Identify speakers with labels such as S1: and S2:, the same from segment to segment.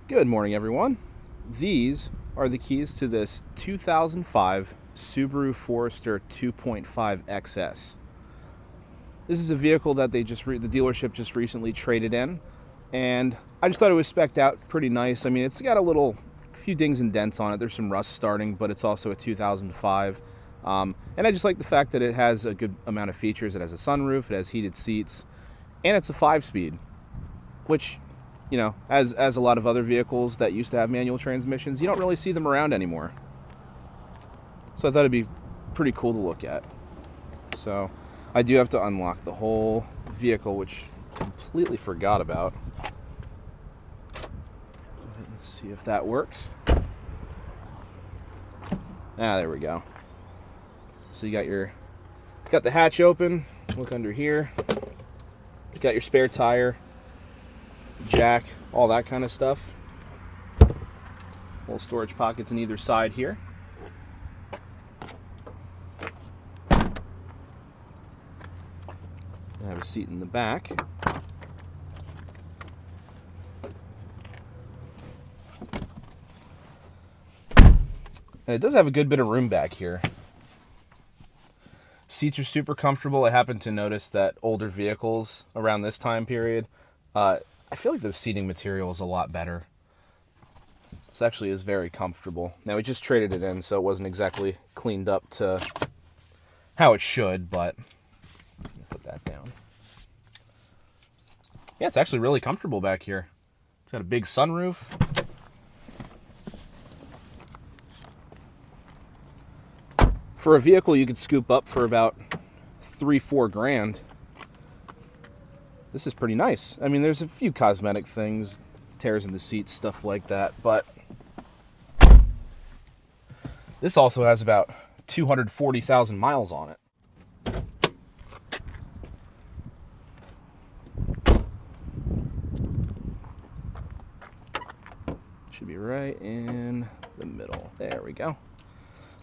S1: Good morning, everyone. These are the keys to this 2005 Subaru Forester 2.5 XS. This is a vehicle that the dealership just recently traded in, and I just thought it was spec'd out pretty nice. I mean, it's got a few dings and dents on it. There's some rust starting, but it's also a 2005. And I just like the fact that it has a good amount of features. It has a sunroof, it has heated seats, and it's a 5-speed, which, you know, as a lot of other vehicles that used to have manual transmissions, you don't really see them around anymore. So I thought it'd be pretty cool to look at. So I do have to unlock the whole vehicle, which I completely forgot about. Let's see if that works. There we go. So you got the hatch open. Look under here. You got your spare tire, jack, all that kind of stuff. Little storage pockets on either side here. I have a seat in the back. And it does have a good bit of room back here. Seats are super comfortable. I happen to notice that older vehicles around this time period, I feel like the seating material is a lot better. This actually is very comfortable. Now, we just traded it in, so it wasn't exactly cleaned up to how it should, but put that down. Yeah, it's actually really comfortable back here. It's got a big sunroof. For a vehicle you could scoop up for about $3-4 grand, this is pretty nice. I mean, there's a few cosmetic things, tears in the seats, stuff like that, but this also has about 240,000 miles on it. Should be right in the middle. There we go.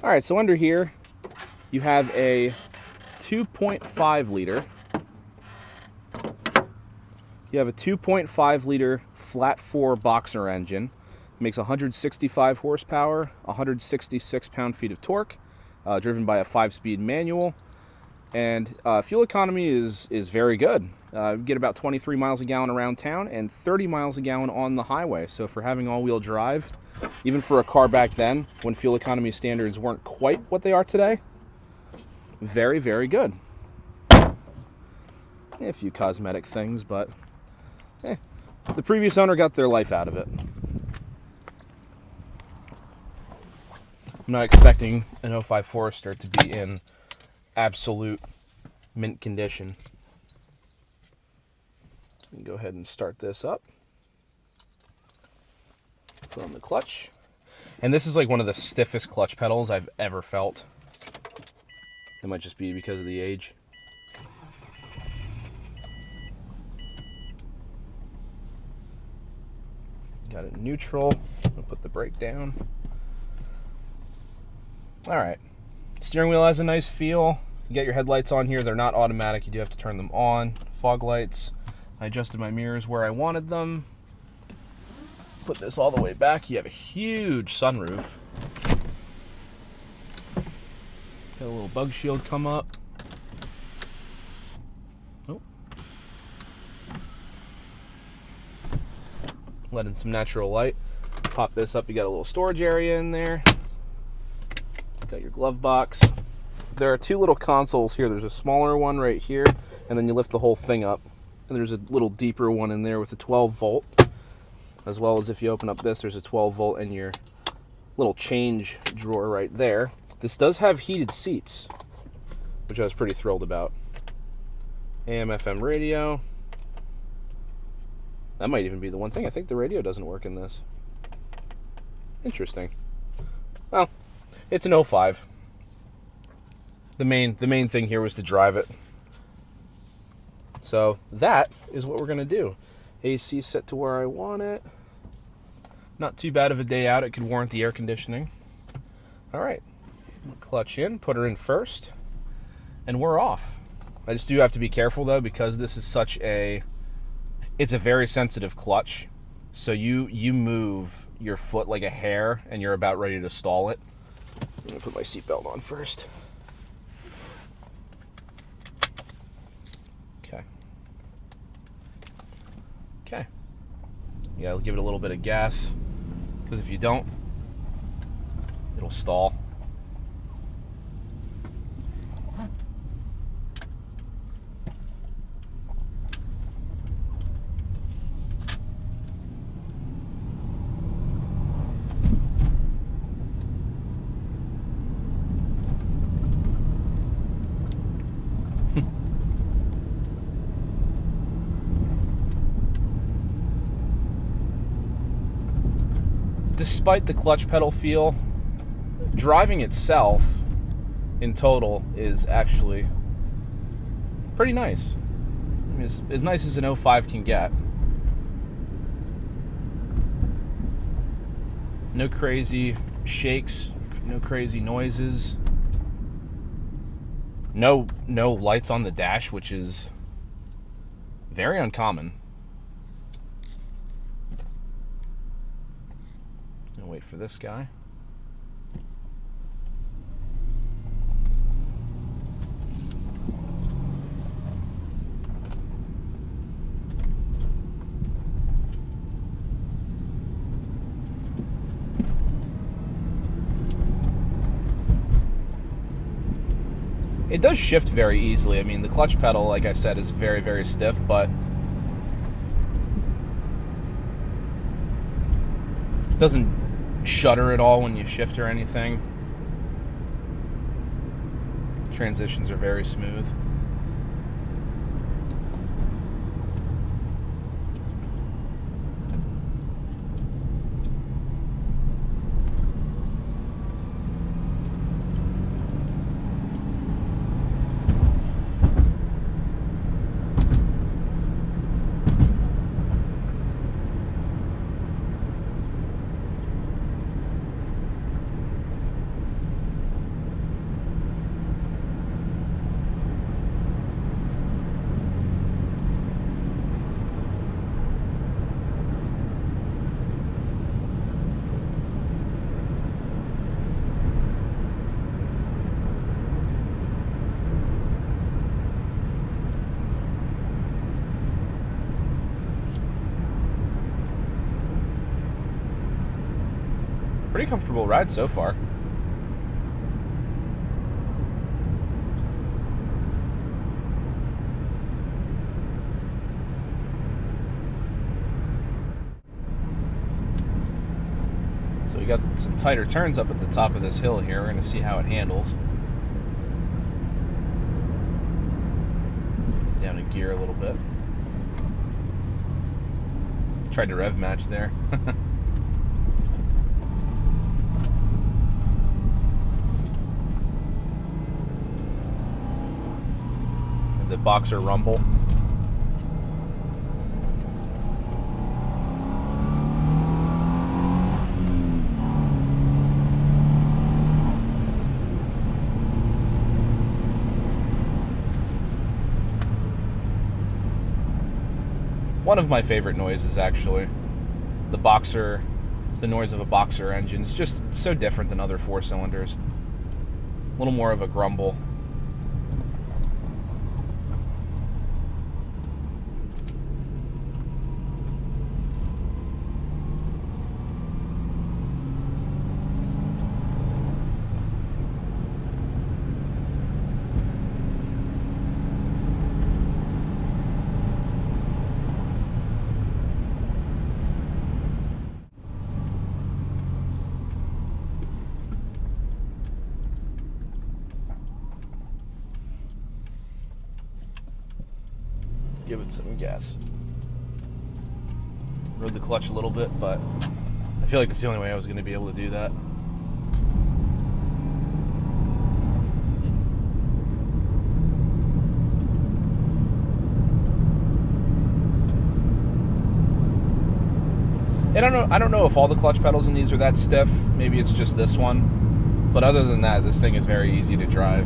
S1: All right, so under here, you have a 2.5 liter. You have a 2.5 liter flat 4 boxer engine. It makes 165 horsepower, 166 pound-feet of torque, driven by a 5-speed manual. And fuel economy is very good. You get about 23 miles a gallon around town and 30 miles a gallon on the highway. So for having all-wheel drive, even for a car back then, when fuel economy standards weren't quite what they are today, very, very good. A few cosmetic things, but the previous owner got their life out of it. I'm not expecting an 05 Forester to be in absolute mint condition. We can go ahead and start this up. Put on the clutch. And this is like one of the stiffest clutch pedals I've ever felt. It might just be because of the age. Got it neutral. I'll put the brake down. All right. Steering wheel has a nice feel. You get your headlights on here. They're not automatic. You do have to turn them on. Fog lights. I adjusted my mirrors where I wanted them. Put this all the way back. You have a huge sunroof. Got a little bug shield come up. Oh. Let in some natural light. Pop this up. You got a little storage area in there. Got your glove box. There are two little consoles here. There's a smaller one right here, and then you lift the whole thing up. And there's a little deeper one in there with a 12 volt. As well as if you open up this, there's a 12 volt and your little change drawer right there. This does have heated seats, which I was pretty thrilled about. AM, FM radio. That might even be the one thing. I think the radio doesn't work in this. Interesting. Well, it's an 05. The main thing here was to drive it. So that is what we're going to do. AC set to where I want it. Not too bad of a day out. It could warrant the air conditioning. All right. Clutch in, put her in first, and we're off. I just do have to be careful though, because this is it's a very sensitive clutch. So you move your foot like a hair and you're about ready to stall it. I'm gonna put my seatbelt on first. Okay. You gotta give it a little bit of gas, because if you don't, it'll stall. Despite the clutch pedal feel, driving itself in total is actually pretty nice. I mean, it's as nice as an 05 can get. No crazy shakes, no crazy noises. No lights on the dash, which is very uncommon. Gonna wait for this guy. It does shift very easily. I mean, the clutch pedal, like I said, is very, very stiff, but it doesn't shudder at all when you shift or anything. Transitions are very smooth. Pretty comfortable ride so far. So we got some tighter turns up at the top of this hill here. We're going to see how it handles. Down in gear a little bit. Tried to rev match there. The Boxer rumble. One of my favorite noises, actually. The Boxer, the noise of a Boxer engine is just so different than other 4-cylinders. A little more of a grumble. Give it some gas. Rode the clutch a little bit, but I feel like that's the only way I was going to be able to do that. And I don't know if all the clutch pedals in these are that stiff. Maybe it's just this one. But other than that, this thing is very easy to drive.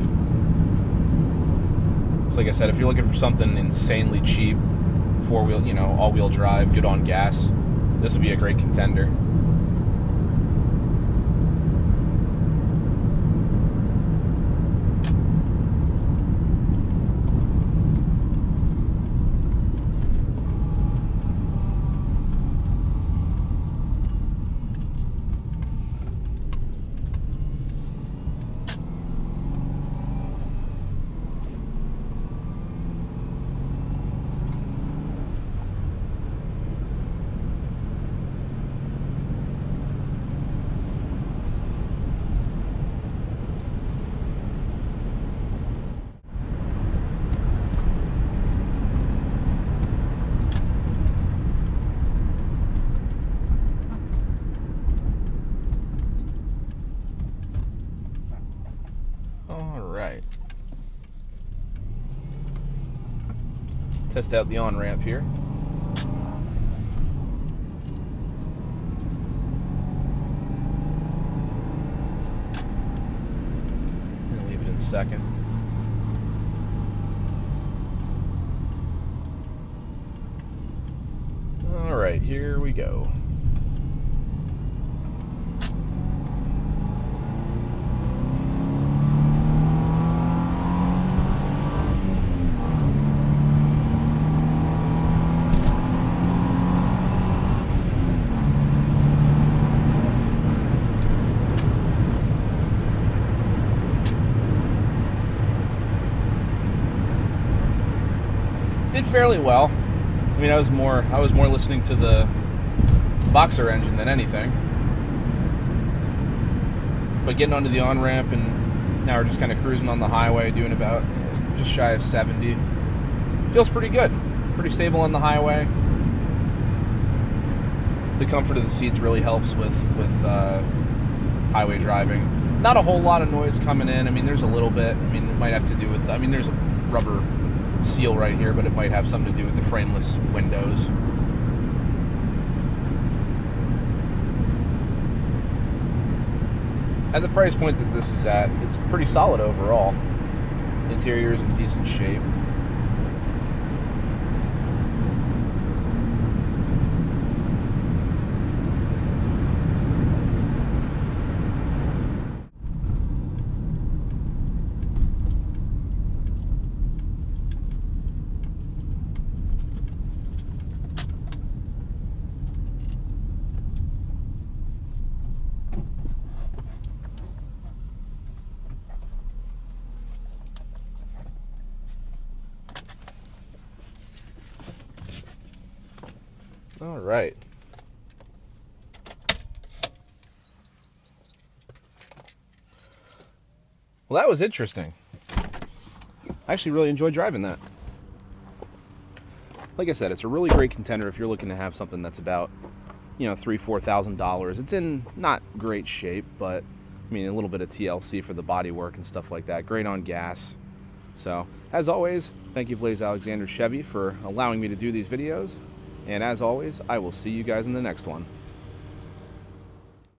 S1: So like I said, if you're looking for something insanely cheap, 4-wheel, all-wheel drive, good on gas, this would be a great contender. Alright. Test out the on-ramp here. Gonna leave it in second. Alright, here we go. Did fairly well. I mean, I was more listening to the boxer engine than anything. But getting onto the on-ramp, and now we're just kind of cruising on the highway, doing about just shy of 70. Feels pretty good. Pretty stable on the highway. The comfort of the seats really helps with highway driving. Not a whole lot of noise coming in. I mean, there's a little bit. I mean, it might have to do with, there's a rubber seal right here, but it might have something to do with the frameless windows. At the price point that this is at, it's pretty solid overall. Interior is in decent shape. All right. Well, that was interesting. I actually really enjoyed driving that. Like I said, it's a really great contender if you're looking to have something that's about, $3,000-$4,000. It's in not great shape, but I mean, a little bit of TLC for the body work and stuff like that. Great on gas. So, as always, thank you, Blaise Alexander Chevy, for allowing me to do these videos. And as always, I will see you guys in the next one.